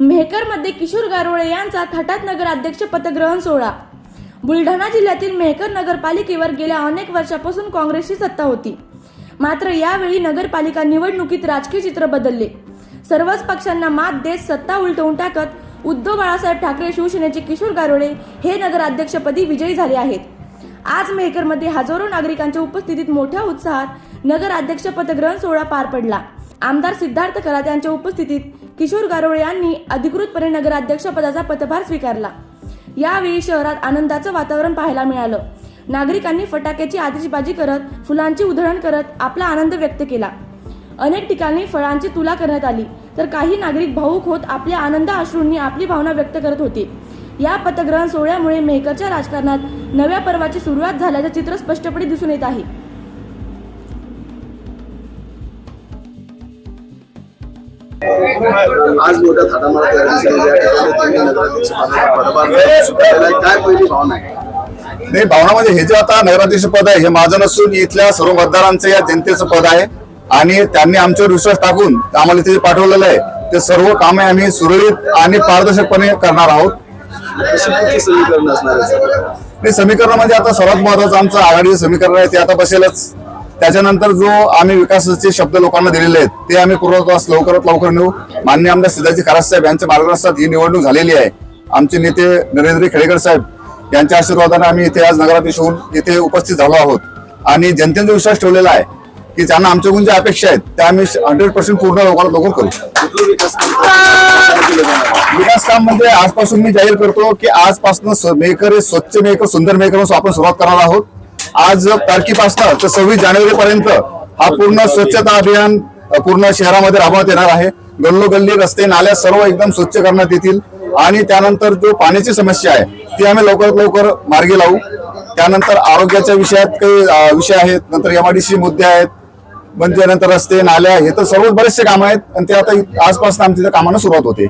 मेहकरमध्ये किशोर गारोळे यांचा थाटात नगराध्यक्ष पदग्रहण सोहळा। बुलढाणा जिल्ह्यातील मेहकर नगरपालिकेवर गेल्या अनेक वर्षापासून काँग्रेसची सत्ता होती। मात्र यावेळी नगरपालिका निवडणुकीत राजकीय चित्र बदलले। सर्वच पक्षांना मात देत सत्ता उलटवून टाकत उद्धव बाळासाहेब ठाकरे शिवसेनेचे किशोर गारोळे हे नगराध्यक्षपदी विजयी झाले आहेत। आज मेहकरमध्ये हजारो नागरिकांच्या उपस्थितीत मोठ्या उत्साहात नगराध्यक्ष पदग्रहण सोहळा पार पडला। आमदार सिद्धार्थ करात यांच्या उपस्थितीत किशोर गारोळे यांनी अधिकृतपणे नगराध्यक्ष पदाचा पदभार स्वीकारला। यावेळी शहरात आनंदाचं वातावरण पाहायला मिळालं। नागरिकांनी फटाक्याची आतिषबाजी करत फुलांची उधळण करत आपला आनंद व्यक्त केला। अनेक ठिकाणी फळांची तुला करण्यात आली तर काही नागरिक भावुक होत आपल्या आनंद अश्रूंनी आपली भावना व्यक्त करत होते। या पदग्रहण सोहळ्यामुळे मेहकरच्या राजकारणात नव्या पर्वाची सुरुवात झाल्याचे चित्र स्पष्टपणे दिसून येत आहे। आज मोठ्या थाटामाटात काय पहिली भावना आहे? नाही, भावना म्हणजे हे जे आता नगराध्यक्ष पद आहे हे माझं नसून इथल्या सर्व मतदारांचं या जनतेचं पद आहे आणि त्यांनी आमच्यावर विश्वास टाकून आम्हाला तिथे पाठवलेलं आहे। ते सर्व कामे आम्ही सुरळीत आणि पारदर्शकपणे करणार आहोत। समीकरण असणार आहे? समीकरण म्हणजे आता सर्वात महत्वाचं आमचं आघाडीचं समीकरण आहे ते आता बसेलच। त्याच्यानंतर जो आम्ही विकासाचे शब्द लोकांना दिलेले आहेत ते आम्ही पूर्वत्वास लवकरात लवकर नेऊ। माननीय आमदार सिद्धार्थ करात साहेब यांच्या मार्गदर्शनात ही निवडणूक झालेली आहे। आमचे नेते नरेंद्र खेडेकर साहेब यांच्या आशीर्वादाने आम्ही इथे आज नगराध्यक्ष होऊन इथे उपस्थित झालो आहोत आणि जनतेचा विश्वास ठेवलेला आहे की त्यांना आमच्याकडून ज्या अपेक्षा आहेत त्या आम्ही 100% पूर्ण लवकर करू। विकास काम म्हणजे आजपासून मी जाहीर करतो की आजपासून मेहकर स्वच्छ मेहकर सुंदर मेहकर आपण सुरुवात करणार आहोत। आज तारखेपासून तर 26 जानेवारी पर्यंत हा पूर्ण स्वच्छता अभियान पूर्ण शहरामध्ये राबवण्यात येणार आहे। गल्लोगल्ली रस्ते नाल्या सर्व एकदम स्वच्छ करण्यात येतील आणि त्यानंतर जो पाण्याची समस्या आहे ती आम्ही लवकरात लवकर मार्गी लावू। त्यानंतर आरोग्याच्या विषयात काही विषय आहेत, नंतर MIDC मुद्दे आहेत, म्हणजे नंतर रस्ते नाल्या हे तर सर्व बरेचसे काम आहेत आणि ते आता आजपासून आमच्या कामांना सुरुवात होते।